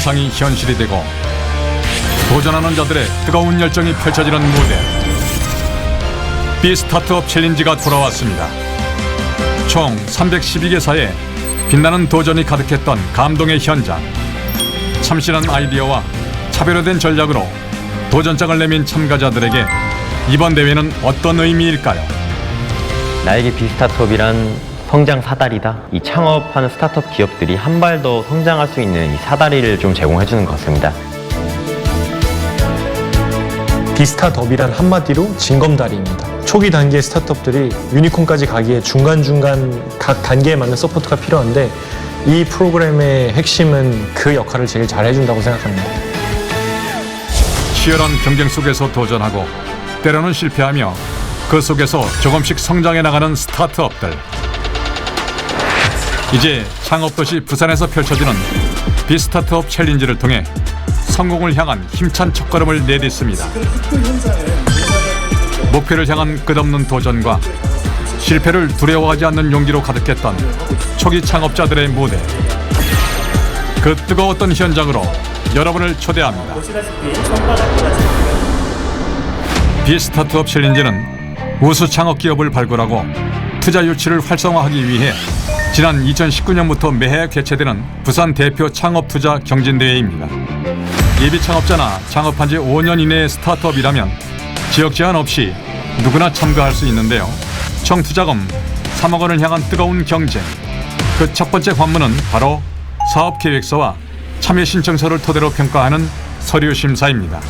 상상이 현실이 되고 도전하는 자들의 뜨거운 열정이 펼쳐지는 무대, 비스타트업 챌린지가 돌아왔습니다. 총 312개사에 빛나는 도전이 가득했던 감동의 현장. 참신한 아이디어와 차별화된 전략으로 도전장을 내민 참가자들에게 이번 대회는 어떤 의미일까요? 나에게 비스타트업이란 성장 사다리다. 이 창업하는 스타트업 기업들이 한 발 더 성장할 수 있는 이 사다리를 좀 제공해 주는 것 같습니다. 비스타트업이란 한마디로 징검다리입니다. 초기 단계 스타트업들이 유니콘까지 가기에 중간중간 각 단계에 맞는 서포트가 필요한데 이 프로그램의 핵심은 그 역할을 제일 잘 해준다고 생각합니다. 치열한 경쟁 속에서 도전하고 때로는 실패하며 그 속에서 조금씩 성장해 나가는 스타트업들. 이제 창업도시 부산에서 펼쳐지는 비스타트업 챌린지를 통해 성공을 향한 힘찬 첫걸음을 내딛습니다. 목표를 향한 끝없는 도전과 실패를 두려워하지 않는 용기로 가득했던 초기 창업자들의 무대. 그 뜨거웠던 현장으로 여러분을 초대합니다. 비스타트업 챌린지는 우수 창업 기업을 발굴하고 투자 유치를 활성화하기 위해 지난 2019년부터 매해 개최되는 부산 대표 창업 투자 경진대회입니다. 예비 창업자나 창업한 지 5년 이내의 스타트업이라면 지역 제한 없이 누구나 참가할 수 있는데요. 총 투자금 3억 원을 향한 뜨거운 경쟁. 그 첫 번째 관문은 바로 사업계획서와 참여 신청서를 토대로 평가하는 서류 심사입니다.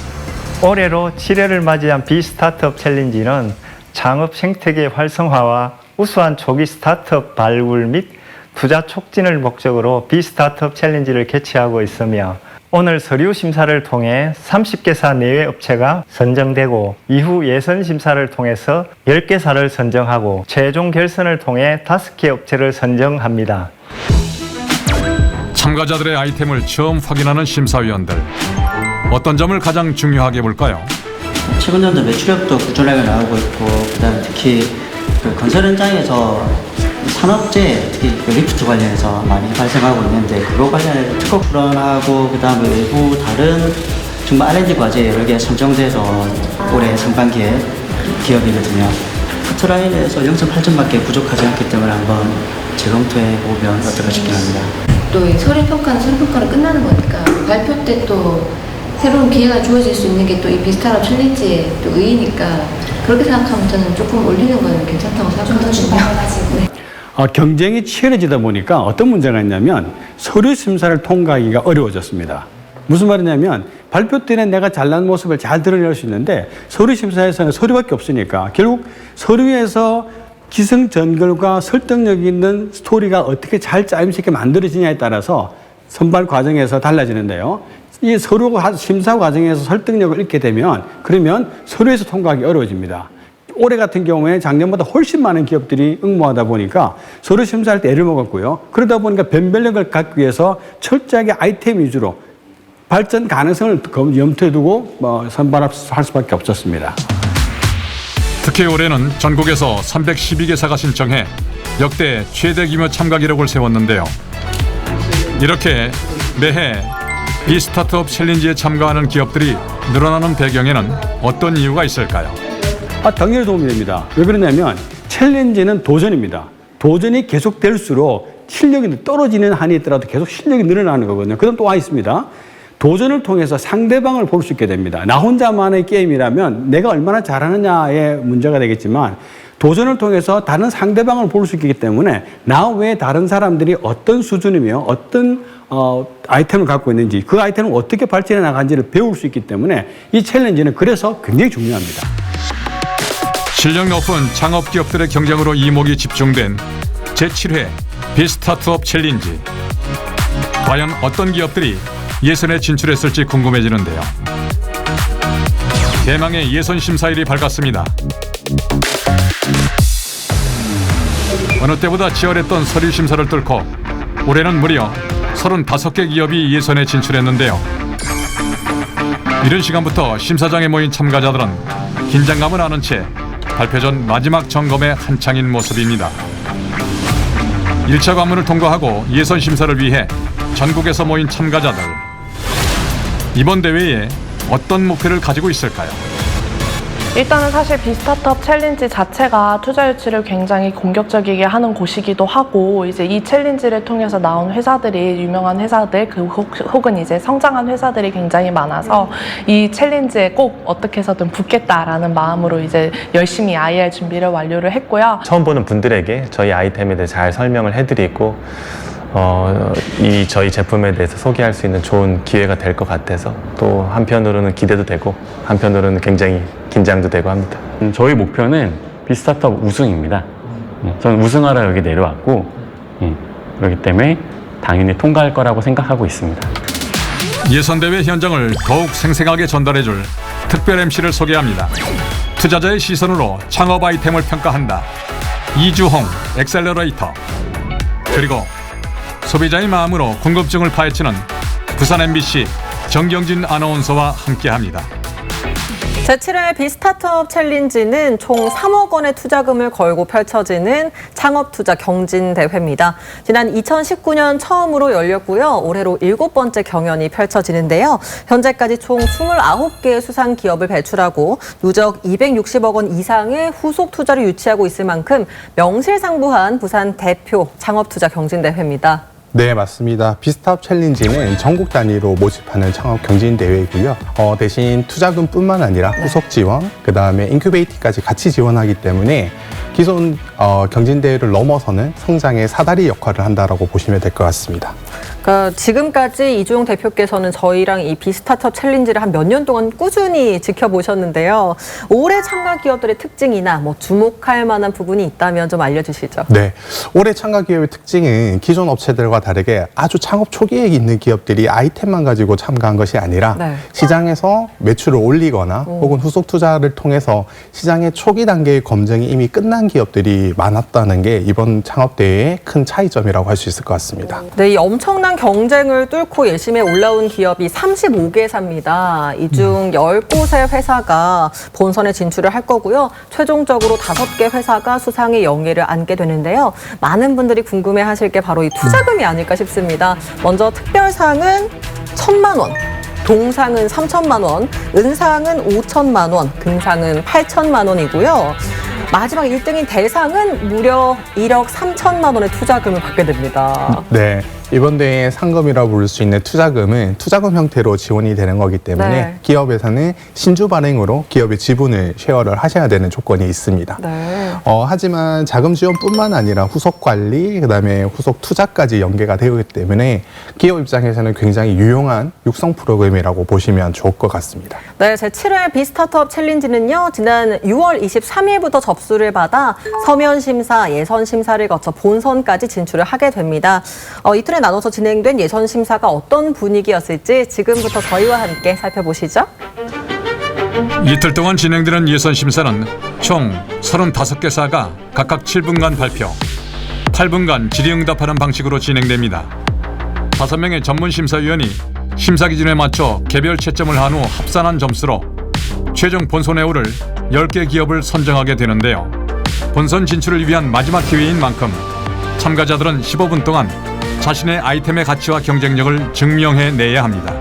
올해로 7회를 맞이한 비스타트업 챌린지는 창업 생태계 활성화와 우수한 초기 스타트업 발굴 및 투자 촉진을 목적으로 비스타트업 챌린지를 개최하고 있으며 오늘 서류 심사를 통해 30개사 내외 업체가 선정되고 이후 예선 심사를 통해서 10개사를 선정하고 최종 결선을 통해 5개 업체를 선정합니다. 참가자들의 아이템을 처음 확인하는 심사위원들. 어떤 점을 가장 중요하게 볼까요? 최근 년도 매출액도 꾸준하게 나오고 있고, 그다음에 특히 그 건설 현장에서 산업재해, 특히 그 리프트 관련해서 많이 발생하고 있는데 그거 관련해 특허 출원하고 그다음에 외부 다른 정말 R&D 과제 여러 개 선정돼서 올해 상반기에 기업이거든요. 커트라인에서 0.8점밖에 부족하지 않기 때문에 한번 재검토해 보면 어떨까 싶긴 합니다. 또 이 서류평가는 서류평가로 끝나는 거니까 발표 때 또 새로운 기회가 주어질 수 있는 게 또 이 비스타트업 챌린지의 또 의의니까 그렇게 생각하면 저는 조금 올리는 건 괜찮다고 생각하거든요. 네. 경쟁이 치열해지다 보니까 어떤 문제가 있냐면 서류 심사를 통과하기가 어려워졌습니다. 무슨 말이냐면 발표 때는 내가 잘난 모습을 잘 드러낼 수 있는데 서류 심사에서는 서류밖에 없으니까 결국 서류에서 기승전결과 설득력 있는 스토리가 어떻게 잘 짜임새 있게 만들어지냐에 따라서 선발 과정에서 달라지는데요. 이 서류 심사 과정에서 설득력을 잃게 되면 그러면 서류에서 통과하기 어려워집니다. 올해 같은 경우에 작년보다 훨씬 많은 기업들이 응모하다 보니까 서류 심사할 때 애를 먹었고요. 그러다 보니까 변별력을 갖기 위해서 철저하게 아이템 위주로 발전 가능성을 염두에 두고 선발할 수밖에 없었습니다. 특히 올해는 전국에서 312개사가 신청해 역대 최대 규모 참가 기록을 세웠는데요. 이렇게 매해 비스타트업 챌린지에 참가하는 기업들이 늘어나는 배경에는 어떤 이유가 있을까요? 당연히 도움이 됩니다. 왜 그러냐면 챌린지는 도전입니다. 도전이 계속될수록 실력이 떨어지는 한이 있더라도 계속 실력이 늘어나는 거거든요. 그다음 또 있습니다. 도전을 통해서 상대방을 볼 수 있게 됩니다. 나 혼자만의 게임이라면 내가 얼마나 잘하느냐의 문제가 되겠지만 도전을 통해서 다른 상대방을 볼 수 있기 때문에 나 외에 다른 사람들이 어떤 수준이며 어떤 아이템을 갖고 있는지 그 아이템을 어떻게 발전해 나간지를 배울 수 있기 때문에 이 챌린지는 그래서 굉장히 중요합니다. 실력 높은 창업 기업들의 경쟁으로 이목이 집중된 제7회 비스타트업 챌린지. 과연 어떤 기업들이 예선에 진출했을지 궁금해지는데요. 대망의 예선 심사일이 밝았습니다. 어느 때보다 치열했던 서류 심사를 뚫고 올해는 무려 35개 기업이 예선에 진출했는데요. 이른 시간부터 심사장에 모인 참가자들은 긴장감을 아는 채 발표 전 마지막 점검에 한창인 모습입니다. 1차 관문을 통과하고 예선 심사를 위해 전국에서 모인 참가자들. 이번 대회에 어떤 목표를 가지고 있을까요? 일단은 사실 비스타트업 챌린지 자체가 투자 유치를 굉장히 공격적이게 하는 곳이기도 하고, 이제 이 챌린지를 통해서 나온 회사들이, 유명한 회사들, 혹은 이제 성장한 회사들이 굉장히 많아서 이 챌린지에 꼭 어떻게 해서든 붙겠다라는 마음으로 이제 열심히 IR 준비를 완료를 했고요. 처음 보는 분들에게 저희 아이템에 대해 잘 설명을 해드리고 이 저희 제품에 대해서 소개할 수 있는 좋은 기회가 될 것 같아서 또 한편으로는 기대도 되고 한편으로는 굉장히 긴장도 되고 합니다. 저희 목표는 비스타트업 우승입니다. 저는 우승하러 여기 내려왔고 그렇기 때문에 당연히 통과할 거라고 생각하고 있습니다. 예선대회 현장을 더욱 생생하게 전달해줄 특별 MC를 소개합니다. 투자자의 시선으로 창업 아이템을 평가한다. 이주홍 엑셀러레이터. 그리고 소비자의 마음으로 궁금증을 파헤치는 부산 MBC 정경진 아나운서와 함께합니다. 제7회 비스타트업 챌린지는 총 3억 원의 투자금을 걸고 펼쳐지는 창업투자 경진대회입니다. 지난 2019년 처음으로 열렸고요. 올해로 7번째 경연이 펼쳐지는데요. 현재까지 총 29개의 수상 기업을 배출하고 누적 260억 원 이상의 후속 투자를 유치하고 있을 만큼 명실상부한 부산 대표 창업투자 경진대회입니다. 네, 맞습니다. 비스타트업 챌린지는 전국 단위로 모집하는 창업 경진 대회이고요. 대신 투자금뿐만 아니라 후속 지원, 그다음에 인큐베이팅까지 같이 지원하기 때문에 기존 경진 대회를 넘어서는 성장의 사다리 역할을 한다라고 보시면 될 것 같습니다. 그러니까 지금까지 이주용 대표께서는 저희랑 이 비스타트업 챌린지를 한 몇 년 동안 꾸준히 지켜보셨는데요. 올해 참가 기업들의 특징이나 뭐 주목할 만한 부분이 있다면 좀 알려주시죠. 네, 올해 참가 기업의 특징은 기존 업체들과 다르게 아주 창업 초기에 있는 기업들이 아이템만 가지고 참가한 것이 아니라 시장에서 매출을 올리거나 혹은 후속 투자를 통해서 시장의 초기 단계의 검증이 이미 끝난 기업들이 많았다는 게 이번 창업대회의 큰 차이점이라고 할 수 있을 것 같습니다. 네, 이 엄청난 경쟁을 뚫고 예심에 올라온 기업이 35개사입니다. 이 중 10곳의 회사가 본선에 진출을 할 거고요. 최종적으로 5개 회사가 수상의 영예를 안게 되는데요. 많은 분들이 궁금해하실 게 바로 이 투자금이 아닐까 싶습니다. 먼저 특별상은 1,000만 원. 동상은 3,000만 원, 은상은 5,000만 원, 금상은 8,000만 원이고요. 마지막 1등인 대상은 무려 1억 3천만 원의 투자금을 받게 됩니다. 네, 이번 대회의 상금이라고 부를 수 있는 투자금은 투자금 형태로 지원이 되는 거기 때문에 기업에서는 신주 발행으로 기업의 지분을 쉐어를 하셔야 되는 조건이 있습니다. 하지만 자금 지원뿐만 아니라 후속 관리, 그다음에 후속 투자까지 연계가 되어 있기 때문에 기업 입장에서는 굉장히 유용한 육성 프로그램이라고 보시면 좋을 것 같습니다. 네, 제7회 비스타트업 챌린지는요, 지난 6월 23일부터 접수를 받아 서면 심사, 예선 심사를 거쳐 본선까지 진출을 하게 됩니다. 이틀에 나눠서 진행된 예선 심사가 어떤 분위기였을지 지금부터 저희와 함께 살펴보시죠. 이틀 동안 진행되는 예선 심사는 총 35개사가 각각 7분간 발표, 8분간 질의응답하는 방식으로 진행됩니다. 5명의 전문 심사위원이 심사 기준에 맞춰 개별 채점을 한 후 합산한 점수로 최종 본선에 오를 10개 기업을 선정하게 되는데요. 본선 진출을 위한 마지막 기회인 만큼 참가자들은 15분 동안 자신의 아이템의 가치와 경쟁력을 증명해내야 합니다.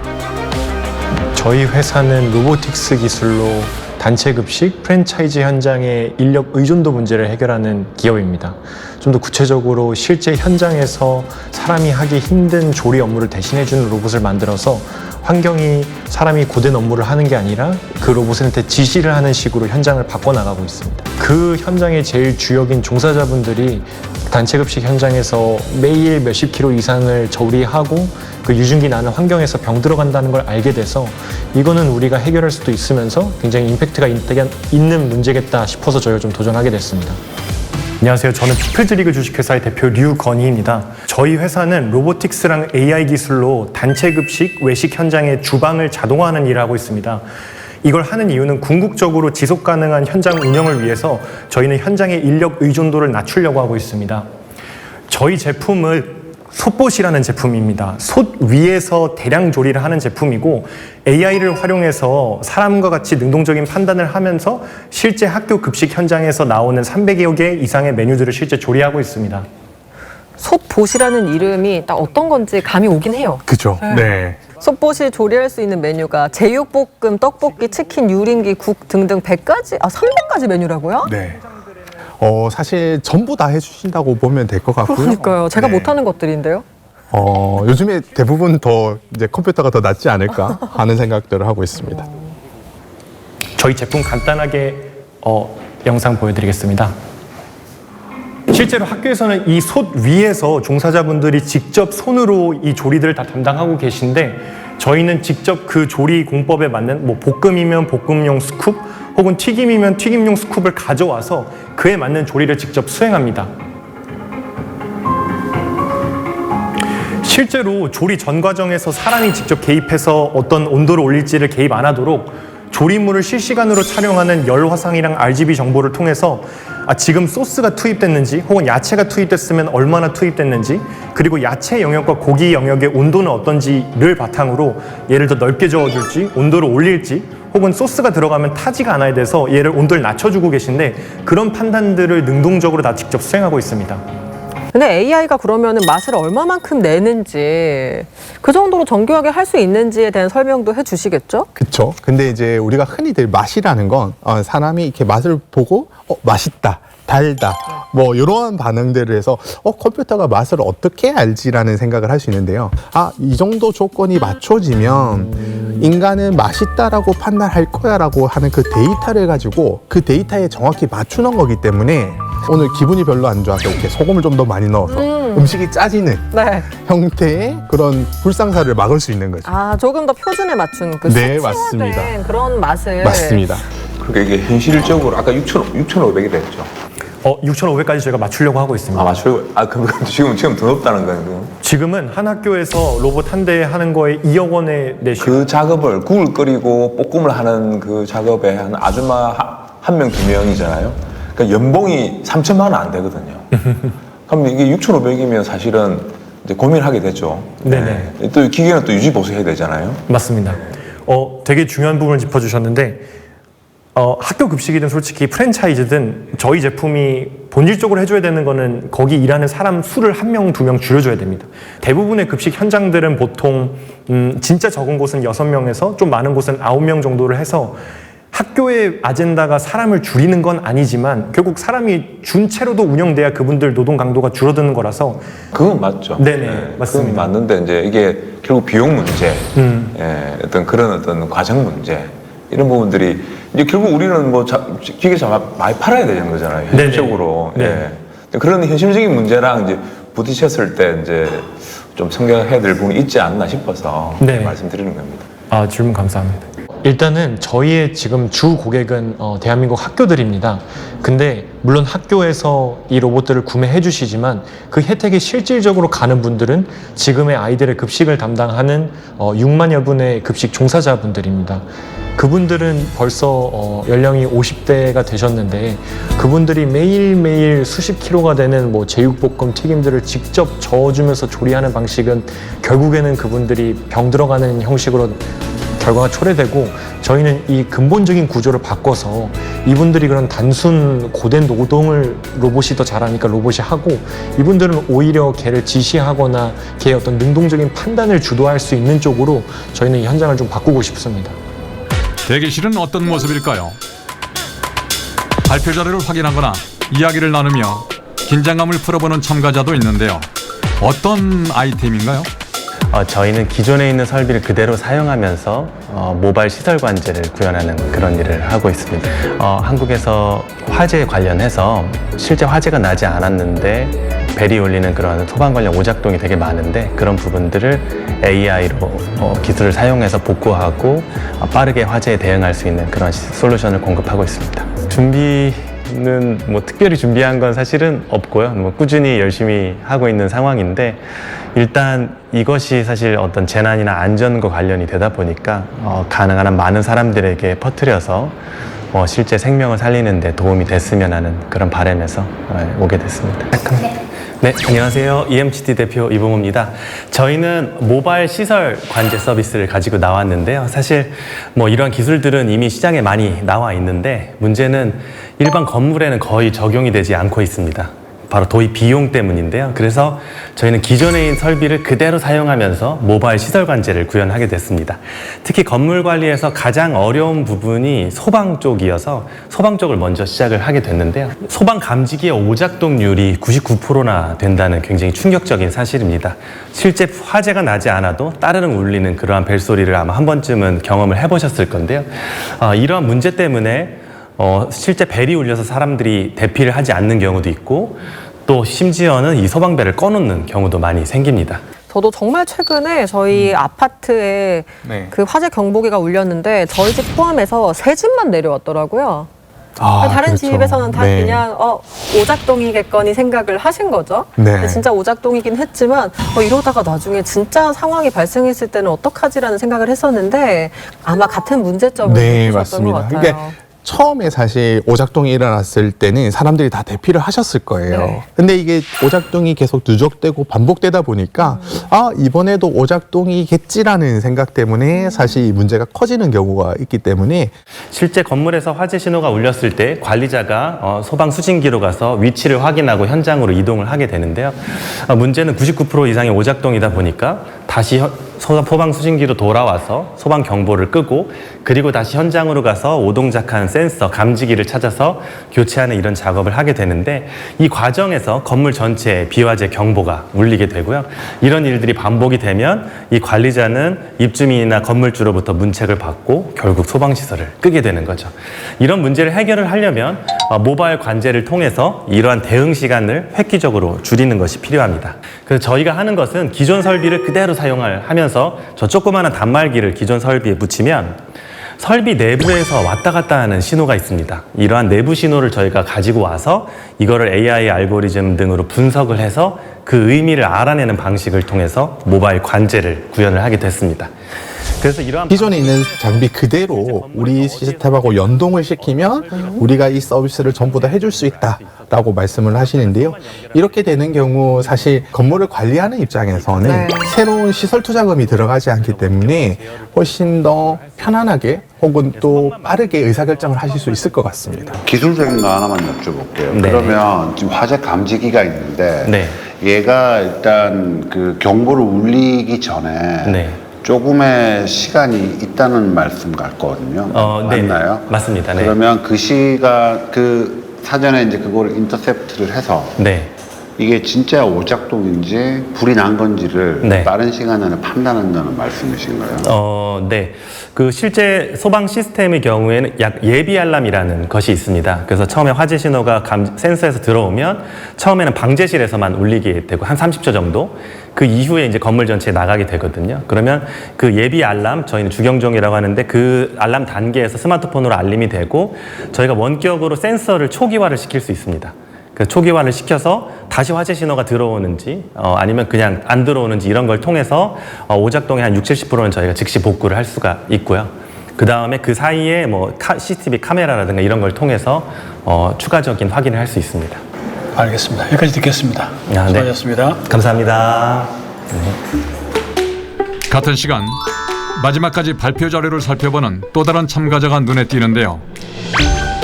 저희 회사는 로보틱스 기술로 단체 급식, 프랜차이즈 현장의 인력 의존도 문제를 해결하는 기업입니다. 좀 더 구체적으로 실제 현장에서 사람이 하기 힘든 조리 업무를 대신해주는 로봇을 만들어서 환경이 사람이 고된 업무를 하는 게 아니라 그 로봇한테 지시를 하는 식으로 현장을 바꿔나가고 있습니다. 그 현장의 제일 주역인 종사자분들이 단체 급식 현장에서 매일 몇십 킬로 이상을 조리하고 그 유증기 나는 환경에서 병 들어간다는 걸 알게 돼서 이거는 우리가 해결할 수도 있으면서 굉장히 임팩트가 있는 문제겠다 싶어서 저희가 좀 도전하게 됐습니다. 안녕하세요. 저는 피플드리그 주식회사의 대표 류건희입니다. 저희 회사는 로보틱스랑 AI 기술로 단체 급식, 외식 현장의 주방을 자동화하는 일을 하고 있습니다. 이걸 하는 이유는 궁극적으로 지속 가능한 현장 운영을 위해서 저희는 현장의 인력 의존도를 낮추려고 하고 있습니다. 저희 제품을 솥봇이라는 제품입니다. 솥 위에서 대량 조리를 하는 제품이고 AI를 활용해서 사람과 같이 능동적인 판단을 하면서 실제 학교 급식 현장에서 나오는 300여 개 이상의 메뉴들을 실제 조리하고 있습니다. 솥봇이라는 이름이 딱 어떤 건지 감이 오긴 해요. 그죠. 네. 솥봇이 조리할 수 있는 메뉴가 제육볶음, 떡볶이, 치킨, 유린기, 국 등등 100가지, 300가지 메뉴라고요? 네. 사실 전부 다 해주신다고 보면 될 것 같고요. 그러니까요. 제가 네. 못하는 것들인데요. 요즘에 대부분 더 이제 컴퓨터가 더 낫지 않을까 하는 생각들을 하고 있습니다. 저희 제품 간단하게 영상 보여드리겠습니다. 실제로 학교에서는 이 솥 위에서 종사자분들이 직접 손으로 이 조리들을 다 담당하고 계신데 저희는 직접 그 조리 공법에 맞는 뭐 볶음이면 볶음용 스쿱 혹은 튀김이면 튀김용 스쿱을 가져와서 그에 맞는 조리를 직접 수행합니다. 실제로 조리 전 과정에서 사람이 직접 개입해서 어떤 온도를 올릴지를 개입 안 하도록 조리물을 실시간으로 촬영하는 열 화상이랑 RGB 정보를 통해서 지금 소스가 투입됐는지 혹은 야채가 투입됐으면 얼마나 투입됐는지 그리고 야채 영역과 고기 영역의 온도는 어떤지를 바탕으로 얘를 더 넓게 저어줄지 온도를 올릴지 혹은 소스가 들어가면 타지가 않아야 돼서 얘를 온도를 낮춰주고 계신데 그런 판단들을 능동적으로 다 직접 수행하고 있습니다. 근데 AI가 그러면은 맛을 얼마만큼 내는지 그 정도로 정교하게 할 수 있는지에 대한 설명도 해주시겠죠? 그렇죠. 근데 이제 우리가 흔히들 맛이라는 건 사람이 이렇게 맛을 보고 맛있다, 달다, 뭐 이러한 반응들을 해서 컴퓨터가 맛을 어떻게 알지라는 생각을 할 수 있는데요. 이 정도 조건이 맞춰지면 인간은 맛있다라고 판단할 거야라고 하는 그 데이터를 가지고 그 데이터에 정확히 맞추는 거기 때문에 오늘 기분이 별로 안 좋아서 이렇게 소금을 좀 더 많이 넣어서 음식이 짜지는 네. 형태의 그런 불상사를 막을 수 있는 거죠. 조금 더 표준에 맞춘 그 네, 수치화된 맞습니다. 그런 맛을. 맞습니다. 그러니까 이게 현실적으로 아까 6,500이 됐죠. 6,500까지 저희가 맞추려고 하고 있습니다. 맞추려고? 그럼 지금 더 높다는 거예요? 지금은 한 학교에서 로봇 한 대 하는 거에 2억 원에 내시고 그 작업을 국을 끓이고 볶음을 하는 그 작업에 한 아줌마 한 명, 2명이잖아요. 그러니까 연봉이 3천만 원 안 되거든요. 그럼 이게 6,500이면 사실은 이제 고민하게 되죠. 네네. 네. 또 기계는 또 유지 보수해야 되잖아요. 맞습니다. 되게 중요한 부분을 짚어주셨는데 학교 급식이든 솔직히 프랜차이즈든 저희 제품이 본질적으로 해줘야 되는 거는 거기 일하는 사람 수를 1명, 2명 줄여줘야 됩니다. 대부분의 급식 현장들은 보통 진짜 적은 곳은 6명에서 좀 많은 곳은 9명 정도를 해서 학교의 아젠다가 사람을 줄이는 건 아니지만 결국 사람이 준 채로도 운영돼야 그분들 노동 강도가 줄어드는 거라서 그건 맞죠. 네네, 맞습니다. 그건 맞는데 이제 이게 결국 비용 문제, 어떤 그런 과정 문제 이런 부분들이 이제 결국 우리는 뭐 기계 많이 팔아야 되는 거잖아요. 현실적으로. 네. 그런 현실적인 문제랑 이제 부딪혔을 때 이제 좀 생각해야 될 부분이 있지 않나 싶어서 말씀드리는 겁니다. 질문 감사합니다. 일단은 저희의 지금 주 고객은 대한민국 학교들입니다. 근데 물론 학교에서 이 로봇들을 구매해 주시지만 그 혜택이 실질적으로 가는 분들은 지금의 아이들의 급식을 담당하는 6만여 분의 급식 종사자분들입니다. 그분들은 벌써 연령이 50대가 되셨는데 그분들이 매일매일 수십 킬로가 되는 뭐 제육볶음 튀김들을 직접 저어주면서 조리하는 방식은 결국에는 그분들이 병 들어가는 형식으로 결과가 초래되고 저희는 이 근본적인 구조를 바꿔서 이분들이 그런 단순 고된 노동을 로봇이 더 잘하니까 로봇이 하고 이분들은 오히려 걔를 지시하거나 걔의 어떤 능동적인 판단을 주도할 수 있는 쪽으로 저희는 이 현장을 좀 바꾸고 싶습니다. 대기실은 어떤 모습일까요? 발표 자료를 확인하거나 이야기를 나누며 긴장감을 풀어보는 참가자도 있는데요. 어떤 아이템인가요? 저희는 기존에 있는 설비를 그대로 사용하면서 모바일 시설 관제를 구현하는 그런 일을 하고 있습니다. 한국에서 화재 관련해서 실제 화재가 나지 않았는데 벨이 울리는 그런 소방 관련 오작동이 되게 많은데 그런 부분들을 AI로 기술을 사용해서 복구하고 빠르게 화재에 대응할 수 있는 그런 솔루션을 공급하고 있습니다. 준비는 뭐 특별히 준비한 건 사실은 없고요. 뭐 꾸준히 열심히 하고 있는 상황인데 일단 이것이 사실 어떤 재난이나 안전과 관련이 되다 보니까 가능한 한 많은 사람들에게 퍼뜨려서 실제 생명을 살리는 데 도움이 됐으면 하는 그런 바람에서 오게 됐습니다. 네, 안녕하세요. EMCT 대표 이봉호입니다. 저희는 모바일 시설 관제 서비스를 가지고 나왔는데요. 사실 뭐 이러한 기술들은 이미 시장에 많이 나와 있는데 문제는 일반 건물에는 거의 적용이 되지 않고 있습니다. 바로 도입 비용 때문인데요. 그래서 저희는 기존에 있는 설비를 그대로 사용하면서 모바일 시설 관제를 구현하게 됐습니다. 특히 건물 관리에서 가장 어려운 부분이 소방 쪽이어서 소방 쪽을 먼저 시작을 하게 됐는데요. 소방 감지기의 오작동률이 99%나 된다는 굉장히 충격적인 사실입니다. 실제 화재가 나지 않아도 따르릉 울리는 그러한 벨소리를 아마 한 번쯤은 경험을 해보셨을 건데요. 이러한 문제 때문에 실제 벨이 울려서 사람들이 대피를 하지 않는 경우도 있고 또 심지어는 이 소방벨을 꺼놓는 경우도 많이 생깁니다. 저도 정말 최근에 저희 아파트에 그 화재 경보기가 울렸는데 저희 집 포함해서 세 집만 내려왔더라고요. 다른 그렇죠. 집에서는 다 그냥 오작동이겠거니 생각을 하신 거죠. 근데 진짜 오작동이긴 했지만 이러다가 나중에 진짜 상황이 발생했을 때는 어떡하지라는 생각을 했었는데 아마 같은 문제점을 보셨던 것 같아요. 그러니까 처음에 사실 오작동이 일어났을 때는 사람들이 다 대피를 하셨을 거예요. 근데 이게 오작동이 계속 누적되고 반복되다 보니까 이번에도 오작동이겠지라는 생각 때문에 사실 이 문제가 커지는 경우가 있기 때문에 실제 건물에서 화재 신호가 울렸을 때 관리자가 소방 수신기로 가서 위치를 확인하고 현장으로 이동을 하게 되는데요. 문제는 99% 이상의 오작동이다 보니까 다시 소방 수신기로 돌아와서 소방 경보를 끄고 그리고 다시 현장으로 가서 오동작한 센서, 감지기를 찾아서 교체하는 이런 작업을 하게 되는데 이 과정에서 건물 전체에 비화재 경보가 울리게 되고요. 이런 일들이 반복이 되면 이 관리자는 입주민이나 건물주로부터 문책을 받고 결국 소방시설을 끄게 되는 거죠. 이런 문제를 해결을 하려면 모바일 관제를 통해서 이러한 대응 시간을 획기적으로 줄이는 것이 필요합니다. 그래서 저희가 하는 것은 기존 설비를 그대로 사용하면서 저 조그마한 단말기를 기존 설비에 붙이면 설비 내부에서 왔다 갔다 하는 신호가 있습니다. 이러한 내부 신호를 저희가 가지고 와서 이거를 AI 알고리즘 등으로 분석을 해서 그 의미를 알아내는 방식을 통해서 모바일 관제를 구현을 하게 됐습니다. 그래서 이러한 기존에 있는 장비 그대로 우리 시스템하고 연동을 시키면 우리가 이 서비스를 전부 다 해줄 수 있다라고 말씀을 하시는데요. 이렇게 되는 경우 사실 건물을 관리하는 입장에서는 새로운 시설 투자금이 들어가지 않기 때문에 훨씬 더 편안하게 혹은 또 빠르게 의사결정을 하실 수 있을 것 같습니다. 기술적인 거 하나만 여쭤볼게요. 그러면 지금 화재 감지기가 있는데 얘가 일단 그 경보를 울리기 전에 조금의 시간이 있다는 말씀 같거든요. 맞나요? 맞습니다. 그러면 그 시간, 그 사전에 이제 그걸 인터셉트를 해서 이게 진짜 오작동인지 불이 난 건지를 빠른 시간 안에 판단한다는 말씀이신가요? 네. 그 실제 소방 시스템의 경우에는 예비 알람이라는 것이 있습니다. 그래서 처음에 화재 신호가 센서에서 들어오면 처음에는 방제실에서만 울리게 되고 한 30초 정도 그 이후에 이제 건물 전체에 나가게 되거든요. 그러면 그 예비 알람, 저희는 주경종이라고 하는데 그 알람 단계에서 스마트폰으로 알림이 되고 저희가 원격으로 센서를 초기화를 시킬 수 있습니다. 그 초기화를 시켜서 다시 화재 신호가 들어오는지 아니면 그냥 안 들어오는지 이런 걸 통해서 오작동의 한 60-70%는 저희가 즉시 복구를 할 수가 있고요. 그 다음에 그 사이에 뭐 CCTV 카메라라든가 이런 걸 통해서 추가적인 확인을 할 수 있습니다. 알겠습니다. 여기까지 듣겠습니다. 수고하셨습니다. 감사합니다. 같은 시간 마지막까지 발표 자료를 살펴보는 또 다른 참가자가 눈에 띄는데요.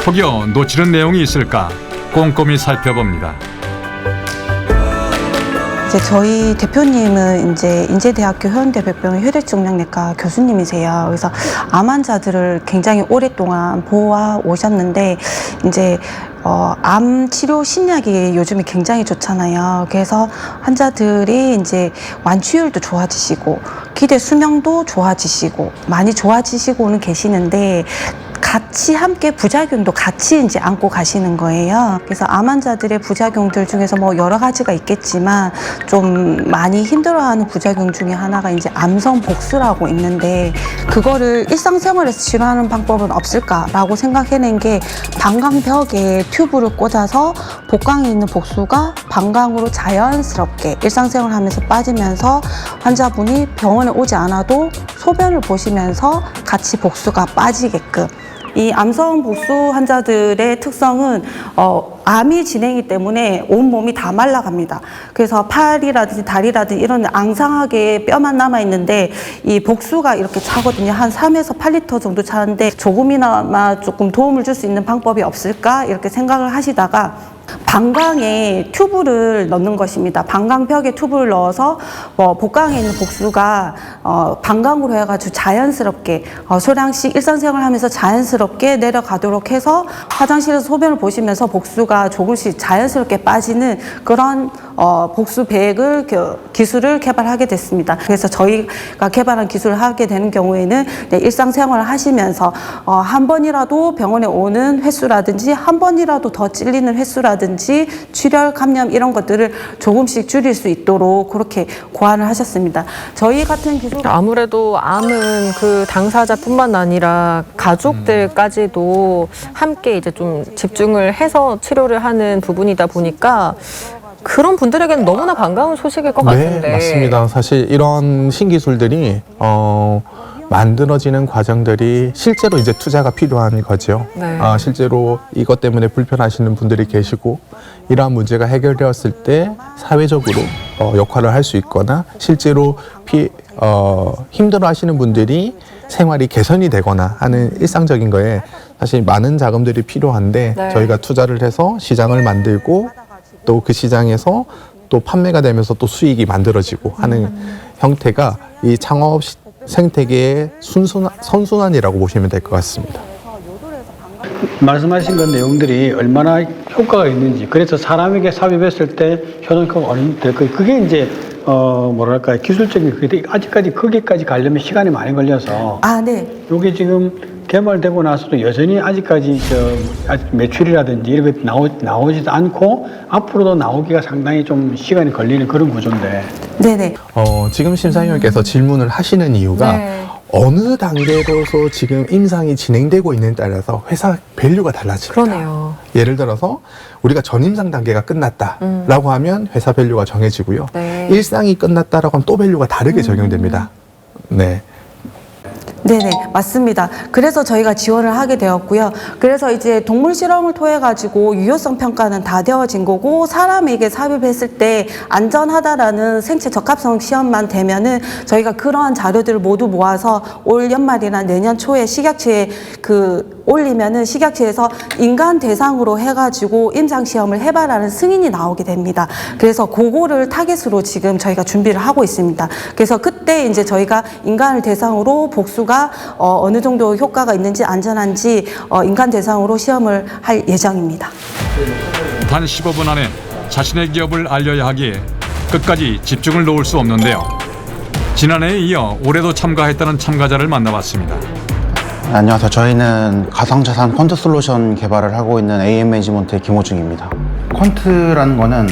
혹여 놓치는 내용이 있을까 꼼꼼히 살펴봅니다. 이제 저희 대표님은 이제 인제대학교 효연대병원 혈액종양내과 교수님이세요. 그래서 암 환자들을 굉장히 오랫동안 보아 오셨는데 이제 암 치료 신약이 요즘에 굉장히 좋잖아요. 그래서 환자들이 이제 완치율도 좋아지시고 기대 수명도 좋아지시고 많이 좋아지시고는 계시는데 같이 함께 부작용도 같이 이제 안고 가시는 거예요. 그래서 암 환자들의 부작용들 중에서 뭐 여러 가지가 있겠지만 좀 많이 힘들어하는 부작용 중에 하나가 이제 암성 복수라고 있는데 그거를 일상생활에서 치료하는 방법은 없을까라고 생각해낸 게 방광벽에 튜브를 꽂아서 복강에 있는 복수가 방광으로 자연스럽게 일상생활을 하면서 빠지면서 환자분이 병원에 오지 않아도 소변을 보시면서 같이 복수가 빠지게끔 이 암성 복수 환자들의 특성은 암이 진행이기 때문에 온몸이 다 말라갑니다. 그래서 팔이라든지 다리라든지 이런 앙상하게 뼈만 남아있는데 이 복수가 이렇게 차거든요. 한 3에서 8리터 정도 차는데 조금이나마 조금 도움을 줄 수 있는 방법이 없을까 이렇게 생각을 하시다가 방광에 튜브를 넣는 것입니다. 방광벽에 튜브를 넣어서 복강에 있는 복수가 방광으로 해가지고 자연스럽게 소량씩 일상생활을 하면서 자연스럽게 내려가도록 해서 화장실에서 소변을 보시면서 복수가 조금씩 자연스럽게 빠지는 그런 복수 백을 기술을 개발하게 됐습니다. 그래서 저희가 개발한 기술을 하게 되는 경우에는 일상생활을 하시면서 한 번이라도 병원에 오는 횟수라든지 한 번이라도 더 찔리는 횟수라든지 출혈, 감염 이런 것들을 조금씩 줄일 수 있도록 그렇게 고안을 하셨습니다. 저희 같은 기술 아무래도 암은 그 당사자뿐만 아니라 가족들까지도 함께 이제 좀 집중을 해서 치료를 하는 부분이다 보니까 그런 분들에게는 너무나 반가운 소식일 것 같은데. 네, 맞습니다. 사실 이런 신기술들이 만들어지는 과정들이 실제로 이제 투자가 필요한 거죠. 네. 실제로 이것 때문에 불편하시는 분들이 계시고 이러한 문제가 해결되었을 때 사회적으로 역할을 할 수 있거나 실제로 힘들어하시는 분들이 생활이 개선이 되거나 하는 일상적인 거에 사실 많은 자금들이 필요한데 네. 저희가 투자를 해서 시장을 만들고 또 그 시장에서 또 판매가 되면서 또 수익이 만들어지고 하는 형태가 이 창업 생태계의 선순환이라고 보시면 될 것 같습니다. 말씀하신 그 내용들이 얼마나 효과가 있는지, 그래서 사람에게 삽입했을 때 효과가 어느 정도 될 거예요. 그게 이제 뭐랄까 기술적인 그게 아직까지 거기까지 가려면 시간이 많이 걸려서 네. 이게 지금 개발되고 나서도 여전히 아직까지 아직 매출이라든지 이런 게 나오지도 않고 앞으로도 나오기가 상당히 좀 시간이 걸리는 그런 구조인데. 네네. 지금 심사위원께서 질문을 하시는 이유가 어느 단계로서 지금 임상이 진행되고 있는 따라서 회사 밸류가 달라집니다. 그러네요. 예를 들어서 우리가 전임상 단계가 끝났다라고 하면 회사 밸류가 정해지고요. 네. 일상이 끝났다라고 하면 또 밸류가 다르게 적용됩니다. 네. 네네, 맞습니다. 그래서 저희가 지원을 하게 되었고요. 그래서 이제 동물 실험을 통해 가지고 유효성 평가는 다 되어진 거고, 사람에게 삽입했을 때 안전하다라는 생체 적합성 시험만 되면은 저희가 그러한 자료들을 모두 모아서 올 연말이나 내년 초에 식약처에 올리면은 식약처에서 인간 대상으로 해가지고 임상 시험을 해봐라는 승인이 나오게 됩니다. 그래서 그거를 타겟으로 지금 저희가 준비를 하고 있습니다. 그래서 그때 이제 저희가 인간을 대상으로 복수가 어느 정도 효과가 있는지 안전한지 인간 대상으로 시험을 할 예정입니다. 단 15분 안에 자신의 기업을 알려야 하기에 끝까지 집중을 놓을 수 없는데요. 지난해에 이어 올해도 참가했다는 참가자를 만나봤습니다. 안녕하세요. 저희는 가상자산 퀀트 솔루션 개발을 하고 있는 AM 매니지먼트의 김호중입니다. 퀀트라는 거는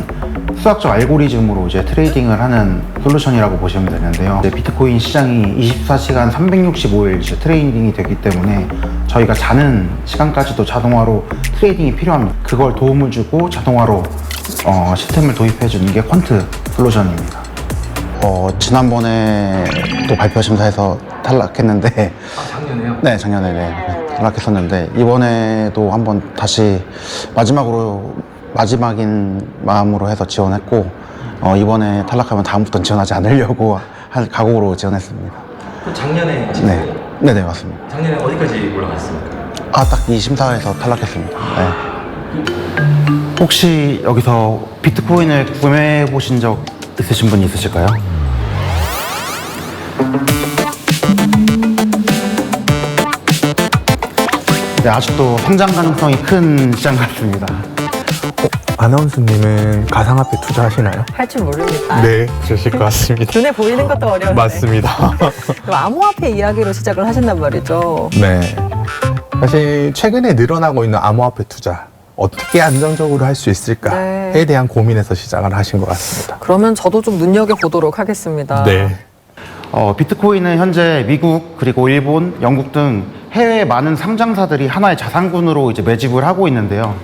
수학적 알고리즘으로 이제 트레이딩을 하는 솔루션이라고 보시면 되는데요. 비트코인 시장이 24시간 365일 이제 트레이딩이 되기 때문에 저희가 자는 시간까지도 자동화로 트레이딩이 필요합니다. 그걸 도움을 주고 자동화로 시스템을 도입해 주는 게 퀀트 솔루션입니다. 지난번에 또 발표 심사에서 탈락했는데 작년에요? 네, 작년에 탈락했었는데 이번에도 한번 다시 마지막인 마음으로 해서 지원했고 이번에 탈락하면 다음부터는 지원하지 않으려고 할 각오로 지원했습니다. 작년에 하신 거예요? 네, 맞습니다. 작년에 어디까지 올라갔습니까? 딱 이 심사에서 탈락했습니다. 네. 혹시 여기서 비트코인을 구매해 보신 적 있으신 분이 있으실까요? 네, 아직도 성장 가능성이 큰 시장 같습니다. 아나운서님은 가상화폐 투자하시나요? 할 줄 모릅니다. 네, 그러실 것 같습니다. 눈에 보이는 것도 어려운데. 맞습니다. 그럼 암호화폐 이야기로 시작을 하신단 말이죠. 네. 사실 최근에 늘어나고 있는 암호화폐 투자 어떻게 안정적으로 할 수 있을까에 대한 고민에서 시작을 하신 것 같습니다. 그러면 저도 좀 눈여겨보도록 하겠습니다. 네. 비트코인은 현재 미국 그리고 일본, 영국 등 해외 많은 상장사들이 하나의 자산군으로 이제 매집을 하고 있는데요.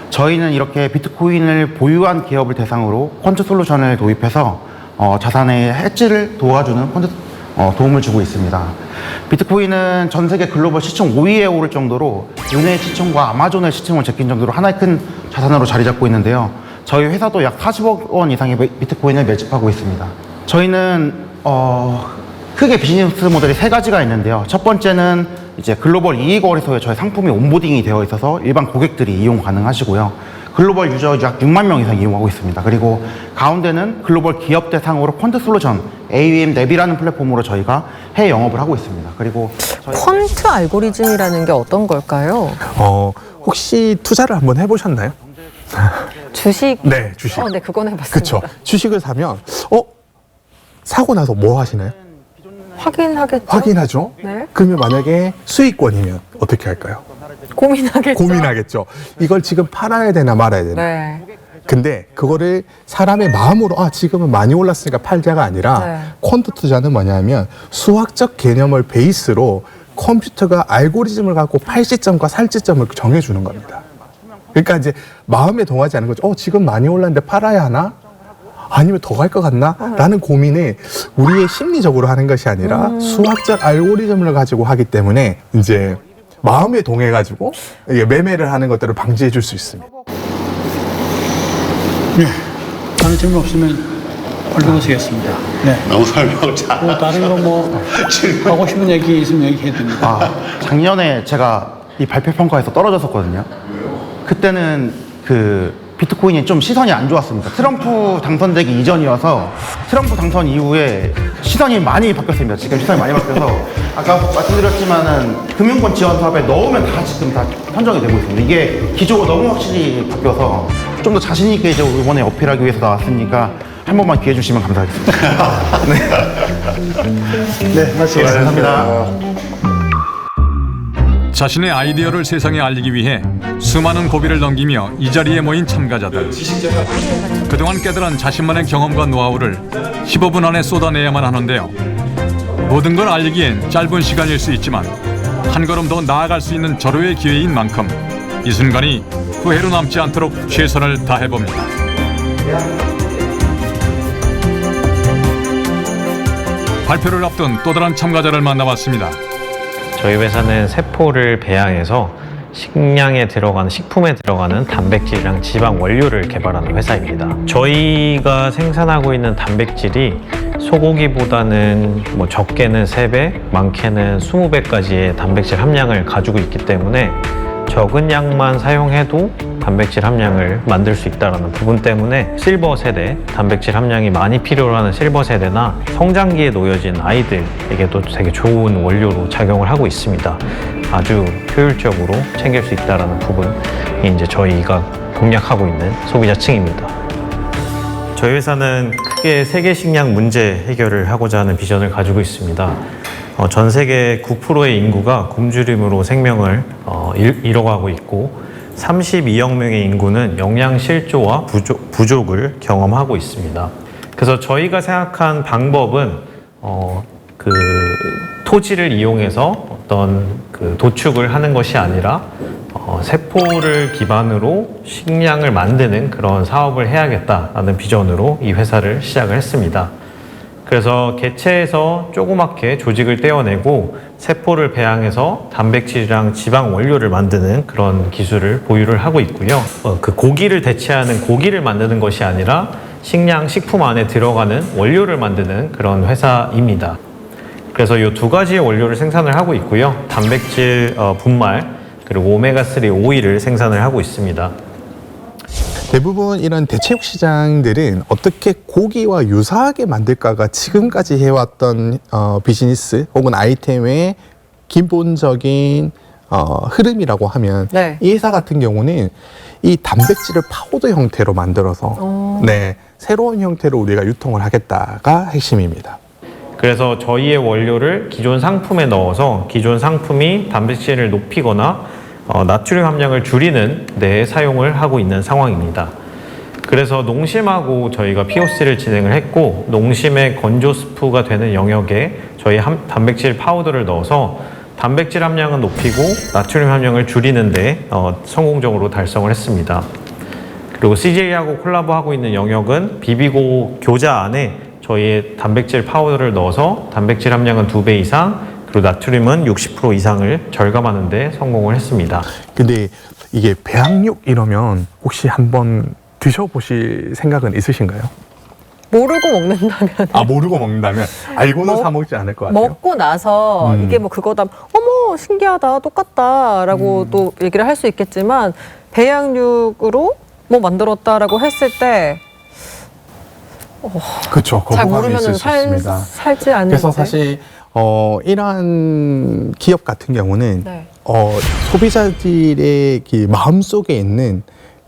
저희는 이렇게 비트코인을 보유한 기업을 대상으로 퀀트 솔루션을 도입해서 자산의 해지를 도와주는 도움을 주고 있습니다. 비트코인은 전 세계 글로벌 시총 5위에 오를 정도로 은행 시총과 아마존의 시총을 제낀 정도로 하나의 큰 자산으로 자리 잡고 있는데요. 저희 회사도 약 40억 원 이상의 비트코인을 매집하고 있습니다. 저희는 크게 비즈니스 모델이 3가지가 있는데요. 첫 번째는 이제 글로벌 이익거래소에 저희 상품이 온보딩이 되어 있어서 일반 고객들이 이용 가능하시고요. 글로벌 유저 약 6만 명 이상 이용하고 있습니다. 그리고 가운데는 글로벌 기업 대상으로 펀드 솔루션 AUM 랩이라는 플랫폼으로 저희가 해외 영업을 하고 있습니다. 그리고 퀀트 알고리즘이라는 게 어떤 걸까요? 혹시 투자를 한번 해보셨나요? 주식? 네, 주식. 네, 그건 해봤습니다. 그렇죠. 주식을 사면 사고 나서 뭐 하시나요? 확인하겠죠. 확인하죠. 네. 그러면 만약에 수익권이면 어떻게 할까요? 고민하겠죠. 이걸 지금 팔아야 되나 말아야 되나. 네. 근데 그거를 사람의 마음으로 지금은 많이 올랐으니까 팔자가 아니라 퀀트 투자는 뭐냐면 수학적 개념을 베이스로 컴퓨터가 알고리즘을 갖고 팔 시점과 살 시점을 정해주는 겁니다. 그러니까 이제 마음에 동하지 않은 거죠. 지금 많이 올랐는데 팔아야 하나? 아니면 더 갈 것 같나? 라는 고민을 우리의 심리적으로 하는 것이 아니라 수학적 알고리즘을 가지고 하기 때문에 이제 마음에 동해가지고 매매를 하는 것들을 방지해 줄 수 있습니다. 네. 다른 질문 없으면 얼른 네. 너무 설명 잘. 다른 거 하고 싶은 얘기 있으면 얘기해도 됩니다. 작년에 제가 이 발표 평가에서 떨어졌었거든요. 그때는 비트코인이 좀 시선이 안 좋았습니다. 트럼프 당선되기 이전이어서 트럼프 당선 이후에 시선이 많이 바뀌었습니다. 지금 시선이 많이 바뀌어서 아까 말씀드렸지만은 금융권 지원 사업에 넣으면 지금 다 선정이 되고 있습니다. 이게 기조가 너무 확실히 바뀌어서 좀 더 자신 있게 이제 이번에 어필하기 위해서 나왔으니까 한 번만 기회 주시면 감사하겠습니다. 네, 감사합니다. 자신의 아이디어를 세상에 알리기 위해 수많은 고비를 넘기며 이 자리에 모인 참가자들. 그동안 깨달은 자신만의 경험과 노하우를 15분 안에 쏟아내야만 하는데요. 모든 걸 알리기엔 짧은 시간일 수 있지만 한 걸음 더 나아갈 수 있는 절호의 기회인 만큼 이 순간이 후회로 남지 않도록 최선을 다해봅니다. 발표를 앞둔 또 다른 참가자를 만나봤습니다. 저희 회사는 세포를 배양해서 식량에 들어가는 식품에 들어가는 단백질이랑 지방 원료를 개발하는 회사입니다. 저희가 생산하고 있는 단백질이 소고기보다는 적게는 3배, 많게는 20배까지의 단백질 함량을 가지고 있기 때문에 적은 양만 사용해도 단백질 함량을 만들 수 있다는 부분 때문에 실버 세대, 단백질 함량이 많이 필요로 하는 실버 세대나 성장기에 놓여진 아이들에게도 되게 좋은 원료로 작용을 하고 있습니다. 아주 효율적으로 챙길 수 있다는 부분이 이제 저희가 공략하고 있는 소비자층입니다. 저희 회사는 크게 세계 식량 문제 해결을 하고자 하는 비전을 가지고 있습니다. 전 세계 9%의 인구가 굶주림으로 생명을 잃어가고 있고 32억 명의 인구는 영양 실조와 부족을 경험하고 있습니다. 그래서 저희가 생각한 방법은 토지를 이용해서 어떤 도축을 하는 것이 아니라 세포를 기반으로 식량을 만드는 그런 사업을 해야겠다라는 비전으로 이 회사를 시작을 했습니다. 그래서 개체에서 조그맣게 조직을 떼어내고 세포를 배양해서 단백질이랑 지방 원료를 만드는 그런 기술을 보유를 하고 있고요. 그 고기를 대체하는 고기를 만드는 것이 아니라 식량, 식품 안에 들어가는 원료를 만드는 그런 회사입니다. 그래서 이 2가지의 원료를 생산을 하고 있고요. 단백질 분말 그리고 오메가3 오일을 생산을 하고 있습니다. 대부분 이런 대체육 시장들은 어떻게 고기와 유사하게 만들까가 지금까지 해왔던 비즈니스 혹은 아이템의 기본적인 흐름이라고 하면 이 회사 같은 경우는 이 단백질을 파우더 형태로 만들어서 새로운 형태로 우리가 유통을 하겠다가 핵심입니다. 그래서 저희의 원료를 기존 상품에 넣어서 기존 상품이 단백질을 높이거나 나트륨 함량을 줄이는 데 사용을 하고 있는 상황입니다. 그래서 농심하고 저희가 POC를 진행을 했고 농심의 건조 스프가 되는 영역에 저희 단백질 파우더를 넣어서 단백질 함량은 높이고 나트륨 함량을 줄이는 데 성공적으로 달성을 했습니다. 그리고 CJ하고 콜라보하고 있는 영역은 비비고 교자 안에 저희의 단백질 파우더를 넣어서 단백질 함량은 2배 이상 그리고 나트륨은 60% 이상을 절감하는 데 성공을 했습니다. 근데 이게 배양육 이러면 혹시 한번 드셔보실 생각은 있으신가요? 모르고 먹는다면. 모르고 먹는다면 알고는 사 먹지 않을 것 같아요. 먹고 나서 이게 뭐 그거다, 어머 신기하다, 똑같다라고 또 얘기를 할 수 있겠지만 배양육으로 뭐 만들었다라고 했을 때 그렇죠. 잘 거부감이 모르면은 있을 수 있습니다. 살지 않는데. 그래서 사실 이러한 기업 같은 경우는 네. 소비자들의 그 마음속에 있는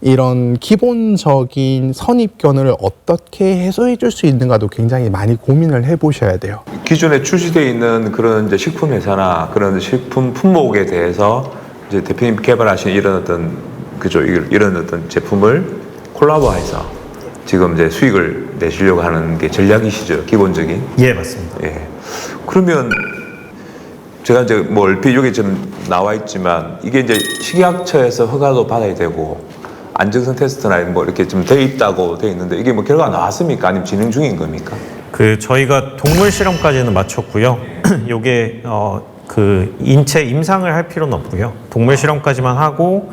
이런 기본적인 선입견을 어떻게 해소해 줄 수 있는가도 굉장히 많이 고민을 해보셔야 돼요. 기존에 출시되어 있는 그런 이제 식품 회사나 그런 식품 품목에 대해서 이제 대표님 개발하신 이런 어떤 이런 어떤 제품을 콜라보해서 지금 이제 수익을 내시려고 하는 게 전략이시죠, 기본적인. 예, 맞습니다. 예. 그러면 제가 이제 뭐 얼핏 여기 좀 나와 있지만 이게 이제 식약처에서 허가도 받아야 되고 안정성 테스트나 뭐 이렇게 좀 돼 있다고 돼 있는데 이게 뭐 결과가 나왔습니까? 아니면 진행 중인 겁니까? 저희가 동물 실험까지는 마쳤고요. 요게 그 인체 임상을 할 필요는 없고요. 동물 실험까지만 하고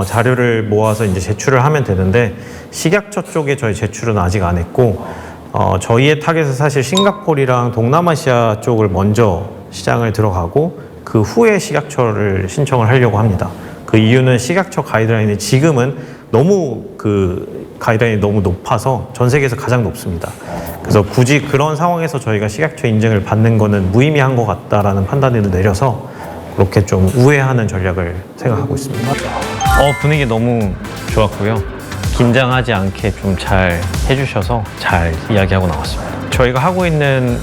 자료를 모아서 이제 제출을 하면 되는데 식약처 쪽에 저희 제출은 아직 안 했고 저희의 타겟은 사실 싱가포르랑 동남아시아 쪽을 먼저 시장을 들어가고 그 후에 식약처를 신청을 하려고 합니다. 그 이유는 식약처 가이드라인이 지금은 너무 가이드라인이 너무 높아서 전 세계에서 가장 높습니다. 그래서 굳이 그런 상황에서 저희가 식약처 인증을 받는 거는 무의미한 것 같다라는 판단을 내려서 그렇게 좀 우회하는 전략을 생각하고 있습니다. 분위기 너무 좋았고요. 긴장하지 않게 좀 잘 해주셔서 잘 이야기하고 나왔습니다. 저희가 하고 있는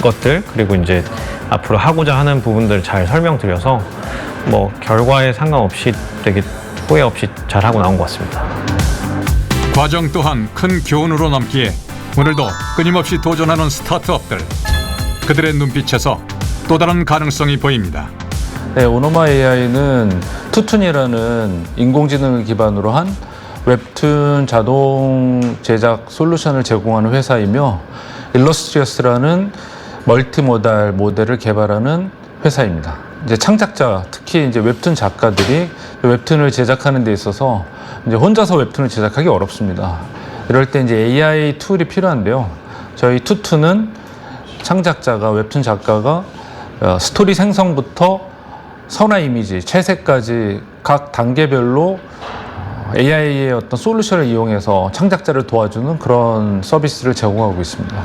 것들 그리고 이제 앞으로 하고자 하는 부분들을 잘 설명드려서 뭐 결과에 상관없이 되게 후회 없이 잘 하고 나온 것 같습니다. 과정 또한 큰 교훈으로 남기에 오늘도 끊임없이 도전하는 스타트업들. 그들의 눈빛에서 또 다른 가능성이 보입니다. 네, 오노마 AI는 투툰이라는 인공지능을 기반으로 한 웹툰 자동 제작 솔루션을 제공하는 회사이며 일러스트리어스라는 멀티모달 모델을 개발하는 회사입니다. 이제 창작자, 특히 이제 웹툰 작가들이 웹툰을 제작하는 데 있어서 이제 혼자서 웹툰을 제작하기 어렵습니다. 이럴 때 이제 AI 툴이 필요한데요. 저희 투툰은 창작자가, 웹툰 작가가 스토리 생성부터 선화 이미지, 채색까지 각 단계별로 AI의 어떤 솔루션을 이용해서 창작자를 도와주는 그런 서비스를 제공하고 있습니다.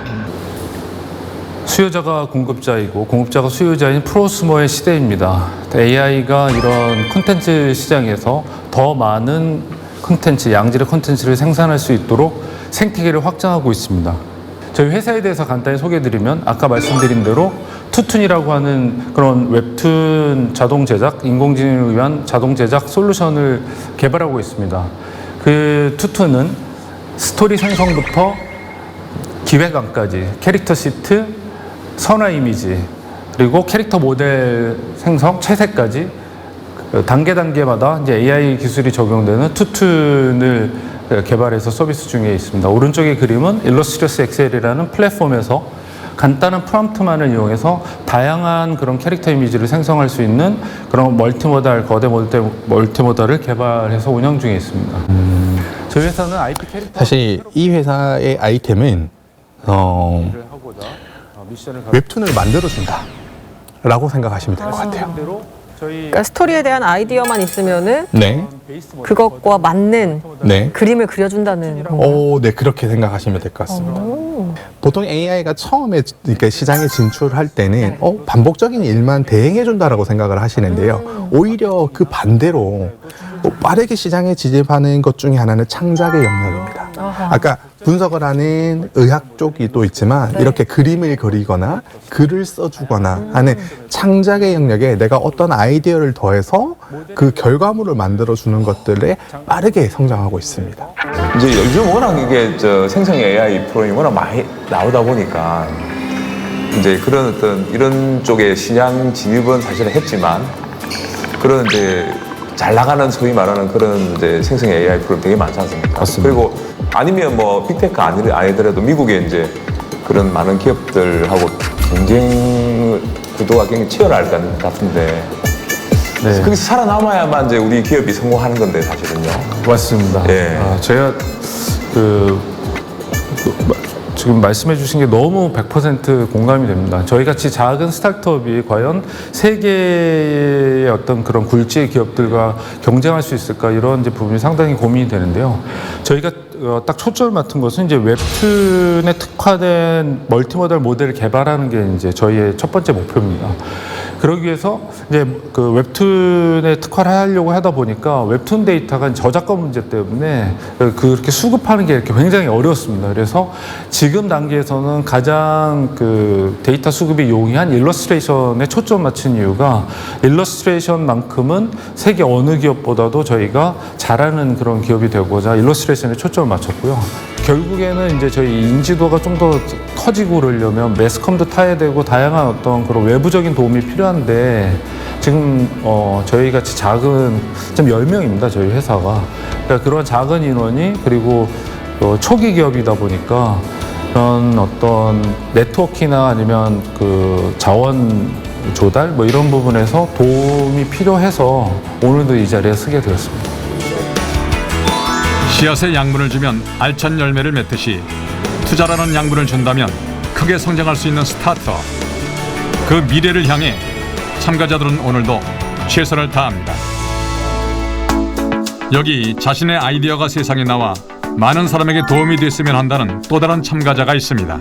수요자가 공급자이고 공급자가 수요자인 프로스머의 시대입니다. AI가 이런 콘텐츠 시장에서 더 많은 콘텐츠, 양질의 콘텐츠를 생산할 수 있도록 생태계를 확장하고 있습니다. 저희 회사에 대해서 간단히 소개해드리면 아까 말씀드린 대로 투툰이라고 하는 그런 웹툰 자동 제작, 인공지능을 위한 자동 제작 솔루션을 개발하고 있습니다. 그 투툰은 스토리 생성부터 기획안까지, 캐릭터 시트, 선화 이미지, 그리고 캐릭터 모델 생성, 채색까지 단계마다 이제 AI 기술이 적용되는 투툰을 개발해서 서비스 중에 있습니다. 오른쪽의 그림은 일러스트리어스 엑셀이라는 플랫폼에서 간단한 프롬프트만을 이용해서 다양한 그런 캐릭터 이미지를 생성할 수 있는 그런 멀티모달, 거대 멀티모달을 개발해서 운영 중에 있습니다. 저희 회사는 IP 캐릭터 사실 이 회사의 아이템은 웹툰을 만들어준다 라고 생각하시면 될 것 같아요. 그러니까 스토리에 대한 아이디어만 있으면은 네. 그것과 맞는 네. 그림을 그려준다는 건가요? 네, 그렇게 생각하시면 될 것 같습니다. 보통 AI가 처음에 이렇게 시장에 진출할 때는 반복적인 일만 대행해준다라고 생각을 하시는데요. 오히려 그 반대로 빠르게 시장에 진입하는 것 중에 하나는 창작의 영역입니다. 아까 분석을 하는 의학 쪽이 또 있지만 이렇게 그림을 그리거나 글을 써주거나 하는 창작의 영역에 내가 어떤 아이디어를 더해서 그 결과물을 만들어주는 것들에 빠르게 성장하고 있습니다. 이제 요즘 워낙 이게 생성 AI 프로그램이 워낙 많이 나오다 보니까 이제 그런 어떤 이런 쪽의 시장 진입은 사실은 했지만 그런 이제 잘 나가는 소위 말하는 그런 이제 생성 AI 프로그램 되게 많지 않습니까? 맞습니다. 그리고 아니면 뭐 빅테크 아니더라도 미국에 이제 그런 많은 기업들하고 경쟁을 구도가 굉장히 치열할 것 같은데 네. 거기서 살아남아야만 이제 우리 기업이 성공하는 건데 사실은요. 맞습니다. 예. 제가 지금 말씀해 주신 게 너무 100% 공감이 됩니다. 저희 같이 작은 스타트업이 과연 세계의 어떤 그런 굴지의 기업들과 경쟁할 수 있을까 이런 이제 부분이 상당히 고민이 되는데요. 저희가 딱 초점을 맡은 것은 이제 웹툰에 특화된 멀티모달 모델을 개발하는 게 이제 저희의 첫 번째 목표입니다. 그러기 위해서 이제 그 웹툰에 특화를 하려고 하다 보니까 웹툰 데이터가 저작권 문제 때문에 그렇게 수급하는 게 이렇게 굉장히 어려웠습니다. 그래서 지금 단계에서는 가장 그 데이터 수급이 용이한 일러스트레이션에 초점 맞춘 이유가 일러스트레이션만큼은 세계 어느 기업보다도 저희가 잘하는 그런 기업이 되고자 일러스트레이션에 초점을 맞췄고요. 결국에는 이제 저희 인지도가 좀 더 커지고 그러려면 매스컴도 타야 되고 다양한 어떤 그런 외부적인 도움이 필요한데 지금 저희 같이 작은 좀 10명입니다. 저희 회사가. 그러니까 그런 작은 인원이 그리고 초기 기업이다 보니까 그런 어떤 네트워크나 아니면 그 자원 조달 뭐 이런 부분에서 도움이 필요해서 오늘도 이 자리에 서게 되었습니다. 씨앗에 양분을 주면 알찬 열매를 맺듯이 투자라는 양분을 준다면 크게 성장할 수 있는 스타트업. 그 미래를 향해 참가자들은 오늘도 최선을 다합니다. 여기 자신의 아이디어가 세상에 나와 많은 사람에게 도움이 됐으면 한다는 또 다른 참가자가 있습니다.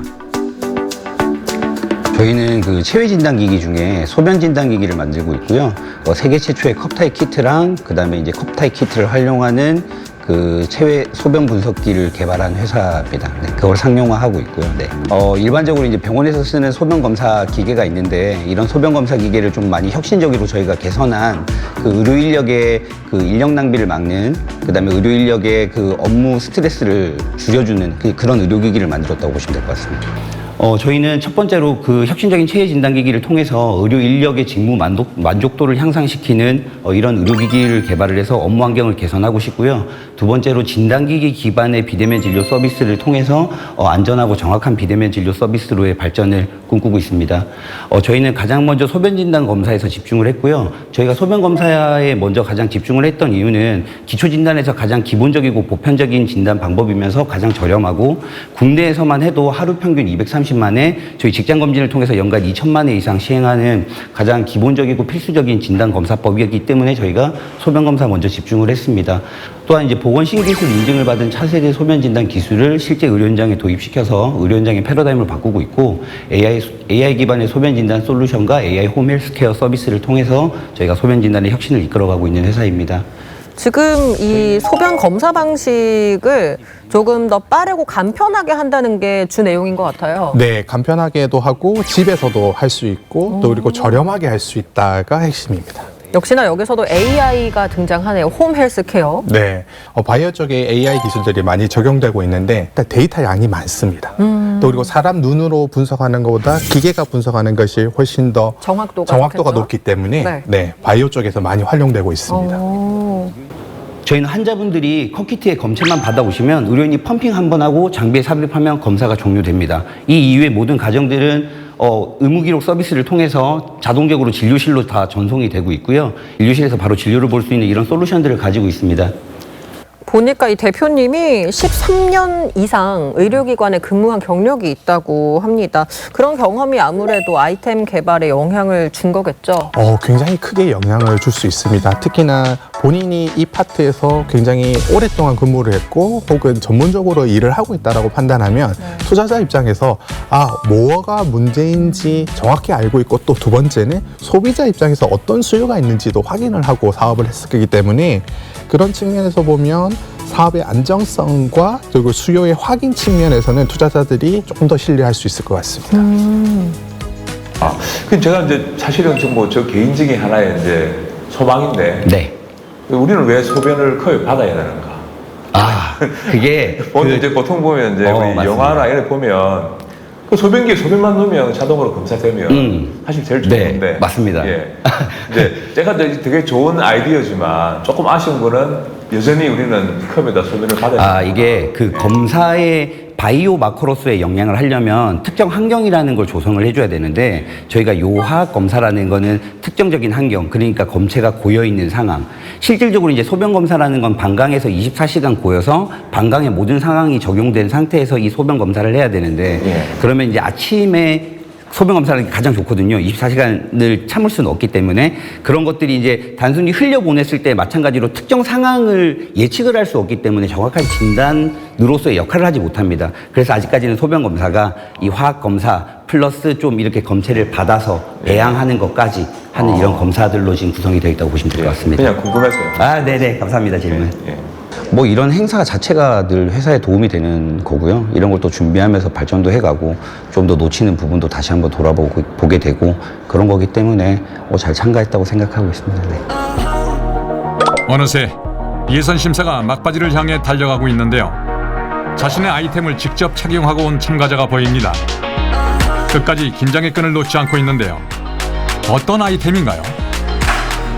저희는 그 체외 진단 기기 중에 소변 진단 기기를 만들고 있고요. 세계 최초의 컵타입 키트랑 그다음에 이제 컵타입 키트를 활용하는 그 체외 소변 분석기를 개발한 회사입니다. 네, 그걸 상용화하고 있고요. 네. 일반적으로 이제 병원에서 쓰는 소변 검사 기계가 있는데 이런 소변 검사 기계를 좀 많이 혁신적으로 저희가 개선한 그 의료 인력의 그 인력 낭비를 막는 그다음에 의료 인력의 그 업무 스트레스를 줄여주는 그런 의료기기를 만들었다고 보시면 될 것 같습니다. 저희는 첫 번째로 그 혁신적인 체외 진단기기를 통해서 의료 인력의 직무 만족도를 향상시키는 이런 의료기기를 개발을 해서 업무 환경을 개선하고 싶고요. 두 번째로 진단기기 기반의 비대면 진료 서비스를 통해서 안전하고 정확한 비대면 진료 서비스로의 발전을 꿈꾸고 있습니다. 저희는 가장 먼저 소변 진단 검사에서 집중을 했고요. 저희가 소변 검사에 먼저 가장 집중을 했던 이유는 기초 진단에서 가장 기본적이고 보편적인 진단 방법이면서 가장 저렴하고 국내에서만 해도 하루 평균 230만회, 저희 직장 검진을 통해서 연간 2천만 회 이상 시행하는 가장 기본적이고 필수적인 진단 검사법이었기 때문에 저희가 소변 검사 먼저 집중을 했습니다. 또한 이제 보건신기술 인증을 받은 차세대 소변 진단 기술을 실제 의료 현장에 도입시켜서 의료 현장의 패러다임을 바꾸고 있고 AI 기반의 소변 진단 솔루션과 AI 홈 헬스케어 서비스를 통해서 저희가 소변 진단의 혁신을 이끌어가고 있는 회사입니다. 지금 이 소변 검사 방식을 조금 더 빠르고 간편하게 한다는 게 주 내용인 것 같아요. 네, 간편하게도 하고 집에서도 할 수 있고 또 그리고 저렴하게 할 수 있다가 핵심입니다. 역시나 여기서도 AI가 등장하네요. 홈 헬스케어. 네, 바이오 쪽에 AI 기술들이 많이 적용되고 있는데 일단 데이터 양이 많습니다. 또 그리고 사람 눈으로 분석하는 것보다 기계가 분석하는 것이 훨씬 더 정확도가 높기 때문에 네, 바이오 쪽에서 많이 활용되고 있습니다. 저희는 환자분들이 컵키트에 검체만 받아오시면 의료인이 펌핑 한 번 하고 장비에 삽입하면 검사가 종료됩니다. 이 이후에 모든 가정들은 의무기록 서비스를 통해서 자동적으로 진료실로 다 전송이 되고 있고요. 진료실에서 바로 진료를 볼 수 있는 이런 솔루션들을 가지고 있습니다. 보니까 이 대표님이 13년 이상 의료기관에 근무한 경력이 있다고 합니다. 그런 경험이 아무래도 아이템 개발에 영향을 준 거겠죠? 굉장히 크게 영향을 줄 수 있습니다. 특히나 본인이 이 파트에서 굉장히 오랫동안 근무를 했고 혹은 전문적으로 일을 하고 있다고 판단하면 투자자 입장에서 뭐가 문제인지 정확히 알고 있고 또 두 번째는 소비자 입장에서 어떤 수요가 있는지도 확인을 하고 사업을 했었기 때문에 그런 측면에서 보면 사업의 안정성과 그리고 수요의 확인 측면에서는 투자자들이 조금 더 신뢰할 수 있을 것 같습니다. 그럼 제가 이제 사실은 저 개인적인 하나의 이제 소망인데. 네. 우리는 왜 소변을 컵에 받아야 되는가? 그게 오늘 이제 보통 보면 이제 우리 맞습니다. 영화나 이런 보면 그 소변기에 소변만 넣으면 자동으로 검사되면 사실 제일 좋은데. 네, 맞습니다. 예. 이제 제가 되게 좋은 아이디어지만 조금 아쉬운 거는 여전히 우리는 컵에다 소변을 받아야 됩니다. 이게 그 검사의 바이오 마커로서의 영향을 하려면 특정 환경이라는 걸 조성을 해줘야 되는데 저희가 요 화학 검사라는 거는 특정적인 환경, 그러니까 검체가 고여 있는 상황. 실질적으로 이제 소변 검사라는 건 방광에서 24시간 고여서 방광의 모든 상황이 적용된 상태에서 이 소변 검사를 해야 되는데 그러면 이제 아침에 소변 검사는 가장 좋거든요. 24시간을 참을 수는 없기 때문에 그런 것들이 이제 단순히 흘려보냈을 때 마찬가지로 특정 상황을 예측을 할 수 없기 때문에 정확한 진단으로서의 역할을 하지 못합니다. 그래서 아직까지는 소변 검사가 이 화학 검사 플러스 좀 이렇게 검체를 받아서 배양하는 것까지 하는 이런 검사들로 지금 구성이 되어 있다고 보시면 될 것 같습니다. 그냥 궁금해서요. 아, 네네. 감사합니다. 질문. 뭐 이런 행사 자체가 늘 회사에 도움이 되는 거고요. 이런 걸 또 준비하면서 발전도 해가고 좀 더 놓치는 부분도 다시 한번 돌아보게 되고 그런 거기 때문에 잘 참가했다고 생각하고 있습니다. 네. 어느새 예선 심사가 막바지를 향해 달려가고 있는데요. 자신의 아이템을 직접 착용하고 온 참가자가 보입니다. 끝까지 긴장의 끈을 놓지 않고 있는데요. 어떤 아이템인가요?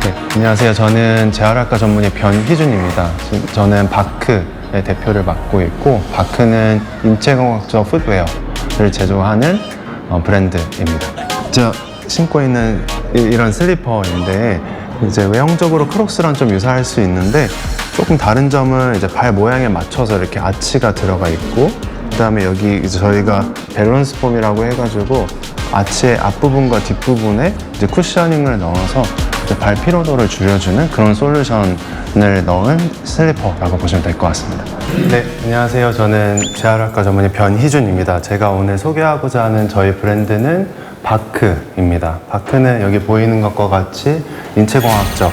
네, 안녕하세요. 저는 재활학과 전문의 변희준입니다. 저는 바크의 대표를 맡고 있고 바크는 인체공학적 풋웨어를 제조하는 브랜드입니다. 제가 신고 있는 이런 슬리퍼인데 이제 외형적으로 크록스랑 좀 유사할 수 있는데 조금 다른 점은 이제 발 모양에 맞춰서 이렇게 아치가 들어가 있고 그다음에 여기 이제 저희가 밸런스 폼이라고 해가지고 아치의 앞부분과 뒷부분에 이제 쿠셔닝을 넣어서 이제 발 피로도를 줄여주는 그런 솔루션을 넣은 슬리퍼라고 보시면 될 것 같습니다. 네, 안녕하세요. 저는 재활학과 전문의 변희준입니다. 제가 오늘 소개하고자 하는 저희 브랜드는 바크입니다. 바크는 여기 보이는 것과 같이 인체공학적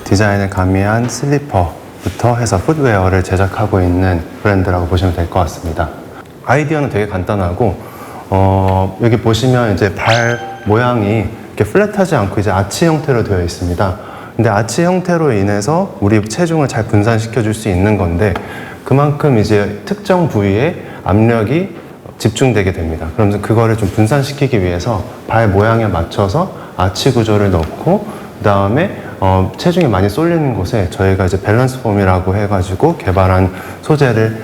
디자인을 가미한 슬리퍼부터 해서 풋웨어를 제작하고 있는 브랜드라고 보시면 될 것 같습니다. 아이디어는 되게 간단하고 여기 보시면 이제 발 모양이 이렇게 플랫하지 않고 이제 아치 형태로 되어 있습니다. 근데 아치 형태로 인해서 우리 체중을 잘 분산시켜 줄 수 있는 건데 그만큼 이제 특정 부위에 압력이 집중되게 됩니다. 그러면서 그거를 좀 분산시키기 위해서 발 모양에 맞춰서 아치 구조를 넣고 그 다음에 체중이 많이 쏠리는 곳에 저희가 이제 밸런스 폼이라고 해가지고 개발한 소재를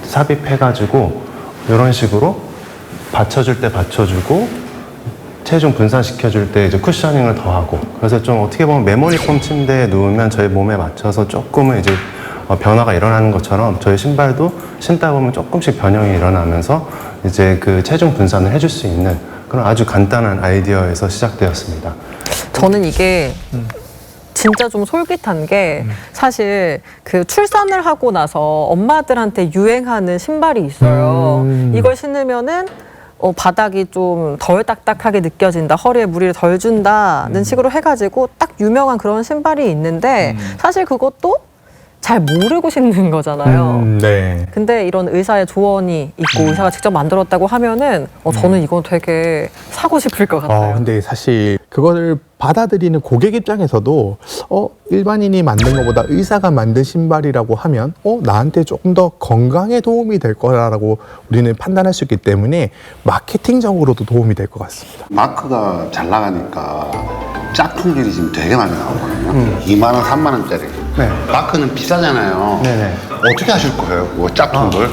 삽입해가지고 이런 식으로 받쳐줄 때 받쳐주고 체중 분산시켜줄 때 이제 쿠셔닝을 더하고 그래서 좀 어떻게 보면 메모리 폼 침대에 누우면 저희 몸에 맞춰서 조금은 이제 변화가 일어나는 것처럼 저희 신발도 신다 보면 조금씩 변형이 일어나면서 이제 그 체중 분산을 해줄 수 있는 그런 아주 간단한 아이디어에서 시작되었습니다. 저는 이게 진짜 좀 솔깃한 게 사실 그 출산을 하고 나서 엄마들한테 유행하는 신발이 있어요. 이걸 신으면은 바닥이 좀 덜 딱딱하게 느껴진다, 허리에 무리를 덜 준다는 식으로 해가지고 딱 유명한 그런 신발이 있는데 사실 그것도 잘 모르고 신는 거잖아요. 네. 근데 이런 의사의 조언이 있고 의사가 직접 만들었다고 하면은 저는 이건 되게 사고 싶을 것 같아요. 근데 사실 그거를 받아들이는 고객 입장에서도 일반인이 만든 것보다 의사가 만든 신발이라고 하면 나한테 조금 더 건강에 도움이 될 거라고 우리는 판단할 수 있기 때문에 마케팅적으로도 도움이 될 것 같습니다. 마크가 잘 나가니까 짝퉁들이 지금 되게 많이 나오거든요. 2만 원, 3만 원짜리. 네. 마크는 비싸잖아요. 네네. 어떻게 하실 거예요? 뭐 짝퉁들?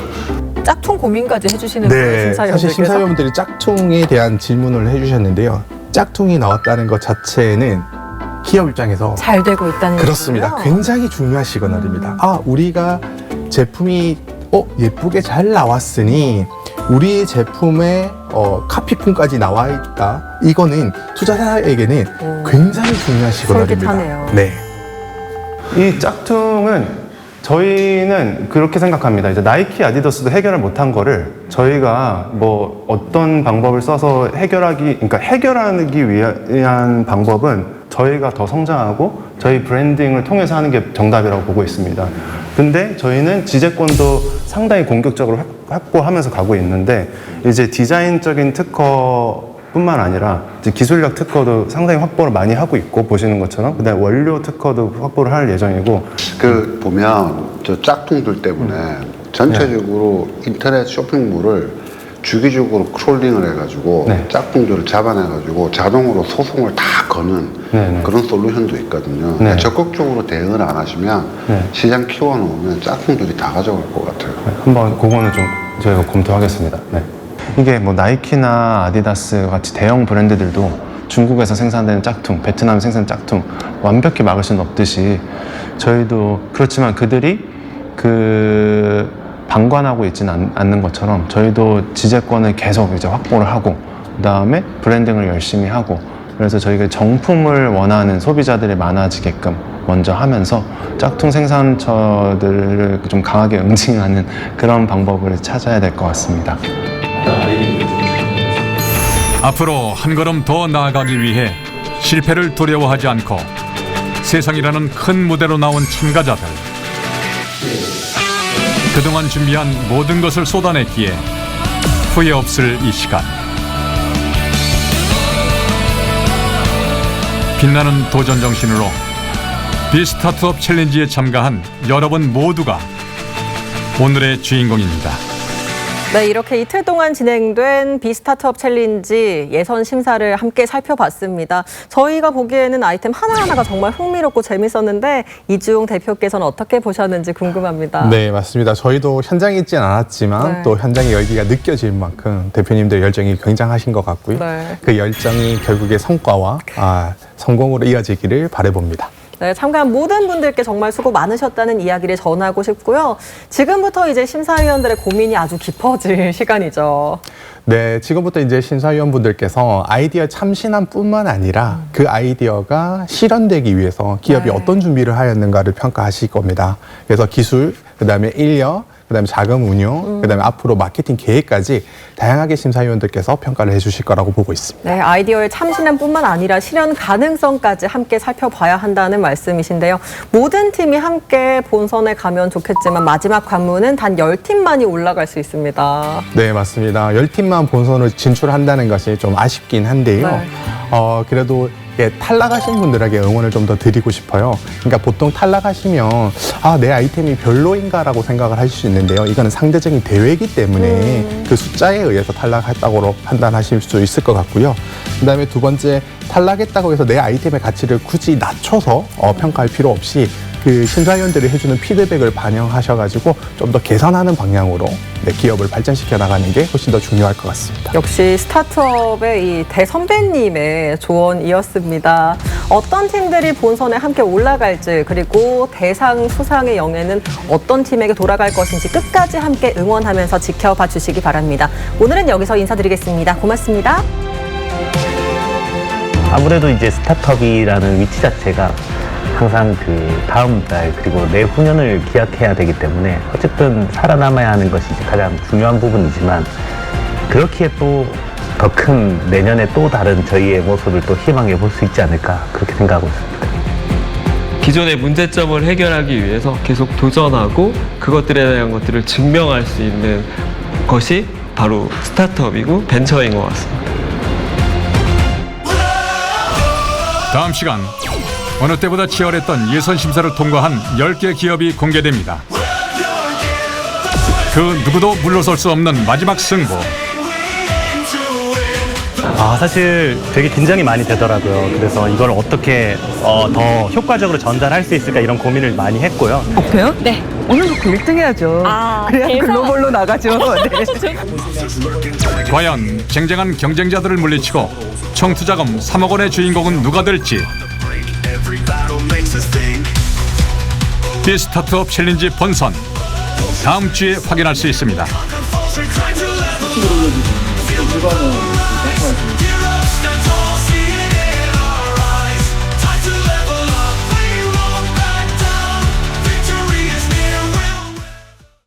짝퉁 고민까지 해주시는 네, 거예요, 심사위원들께서? 사실 심사위원들이 짝퉁에 대한 질문을 해주셨는데요. 짝퉁이 나왔다는 것 자체는 기업 입장에서 잘 되고 있다는 그렇습니다. 얘기군요. 굉장히 중요한 시그널입니다. 우리가 제품이 예쁘게 잘 나왔으니 우리 제품에 카피품까지 나와 있다. 이거는 투자자에게는 굉장히 중요한 시그널입니다. 솔깃하네요. 네. 이 짝퉁은 저희는 그렇게 생각합니다. 이제 나이키, 아디다스도 해결을 못한 거를 저희가 뭐 어떤 방법을 써서 그러니까 해결하기 위한 방법은 저희가 더 성장하고 저희 브랜딩을 통해서 하는 게 정답이라고 보고 있습니다. 근데 저희는 지재권도 상당히 공격적으로 확보하면서 가고 있는데 이제 디자인적인 특허뿐만 아니라 이제 기술력 특허도 상당히 확보를 많이 하고 있고 보시는 것처럼 그다음에 원료 특허도 확보를 할 예정이고 보면 저 짝퉁들 때문에 전체적으로 인터넷 쇼핑몰을 주기적으로 크롤링을 해가지고 짝퉁들을 잡아내가지고 자동으로 소송을 다 거는 그런 솔루션도 있거든요. 네. 적극적으로 대응을 안 하시면 시장 키워놓으면 짝퉁들이 다 가져갈 것 같아요. 한번 그거는 좀 저희가 검토하겠습니다. 네. 이게 뭐 나이키나 아디다스 같이 대형 브랜드들도 중국에서 생산되는 짝퉁, 베트남 생산 짝퉁 완벽히 막을 수는 없듯이 저희도 그렇지만 그들이 방관하고 있지는 않는 것처럼 저희도 지재권을 계속 이제 확보를 하고 그다음에 브랜딩을 열심히 하고 그래서 저희가 정품을 원하는 소비자들이 많아지게끔 먼저 하면서 짝퉁 생산처들을 좀 강하게 응징하는 그런 방법을 찾아야 될 것 같습니다. 앞으로 한 걸음 더 나아가기 위해 실패를 두려워하지 않고 세상이라는 큰 무대로 나온 참가자들. 그동안 준비한 모든 것을 쏟아냈기에 후회 없을 이 시간. 빛나는 도전 정신으로 비스타트업 챌린지에 참가한 여러분 모두가 오늘의 주인공입니다. 네, 이렇게 이틀 동안 진행된 비스타트업 챌린지 예선 심사를 함께 살펴봤습니다. 저희가 보기에는 아이템 하나하나가 정말 흥미롭고 재밌었는데 이중 대표께서는 어떻게 보셨는지 궁금합니다. 네, 맞습니다. 저희도 현장에 있진 않았지만 네. 또 현장의 열기가 느껴질 만큼 대표님들 열정이 굉장하신 것 같고요. 네. 그 열정이 결국에 성과와 성공으로 이어지기를 바라봅니다. 네, 참가한 모든 분들께 정말 수고 많으셨다는 이야기를 전하고 싶고요. 지금부터 이제 심사위원들의 고민이 아주 깊어질 시간이죠. 네, 지금부터 이제 심사위원분들께서 아이디어 참신함뿐만 아니라 그 아이디어가 실현되기 위해서 기업이 어떤 준비를 하였는가를 평가하실 겁니다. 그래서 기술, 그다음에 인력, 그다음에 자금 운용, 그다음에 앞으로 마케팅 계획까지 다양하게 심사위원들께서 평가를 해주실 거라고 보고 있습니다. 네, 아이디어의 참신함뿐만 아니라 실현 가능성까지 함께 살펴봐야 한다는 말씀이신데요. 모든 팀이 함께 본선에 가면 좋겠지만 마지막 관문은 단 10팀만이 올라갈 수 있습니다. 네, 맞습니다. 10팀만 본선을 진출한다는 것이 좀 아쉽긴 한데요. 네. 그래도 탈락하신 분들에게 응원을 좀 더 드리고 싶어요. 그러니까 보통 탈락하시면 내 아이템이 별로인가라고 생각을 하실 수 있는데요. 이거는 상대적인 대회이기 때문에 그 숫자에 의해서 탈락했다고 판단하실 수 있을 것 같고요. 그다음에 두 번째, 탈락했다고 해서 내 아이템의 가치를 굳이 낮춰서 평가할 필요 없이 그 심사위원들이 해주는 피드백을 반영하셔가지고 좀 더 개선하는 방향으로 기업을 발전시켜 나가는 게 훨씬 더 중요할 것 같습니다. 역시 스타트업의 이 대선배님의 조언이었습니다. 어떤 팀들이 본선에 함께 올라갈지 그리고 대상 수상의 영예는 어떤 팀에게 돌아갈 것인지 끝까지 함께 응원하면서 지켜봐 주시기 바랍니다. 오늘은 여기서 인사드리겠습니다. 고맙습니다. 아무래도 이제 스타트업이라는 위치 자체가 항상 그 다음 달 그리고 내후년을 기약해야 되기 때문에 어쨌든 살아남아야 하는 것이 이제 가장 중요한 부분이지만 그렇기에 또 더 큰 내년에 또 다른 저희의 모습을 또 희망해 볼 수 있지 않을까 그렇게 생각하고 있습니다. 기존의 문제점을 해결하기 위해서 계속 도전하고 그것들에 대한 것들을 증명할 수 있는 것이 바로 스타트업이고 벤처인 것 같습니다. 다음 시간 어느 때보다 치열했던 예선 심사를 통과한 10개 기업이 공개됩니다. 그 누구도 물러설 수 없는 마지막 승부. 사실 되게 긴장이 많이 되더라고요. 그래서 이걸 어떻게 더 효과적으로 전달할 수 있을까 이런 고민을 많이 했고요. 목표요? 네. 오늘 놓고 1등 해야죠. 그래야 글로벌로 나가죠. 네. 과연 쟁쟁한 경쟁자들을 물리치고 총 투자금 3억 원의 주인공은 누가 될지. 비스타트업 챌린지 본선 다음 주에 확인할 수 있습니다.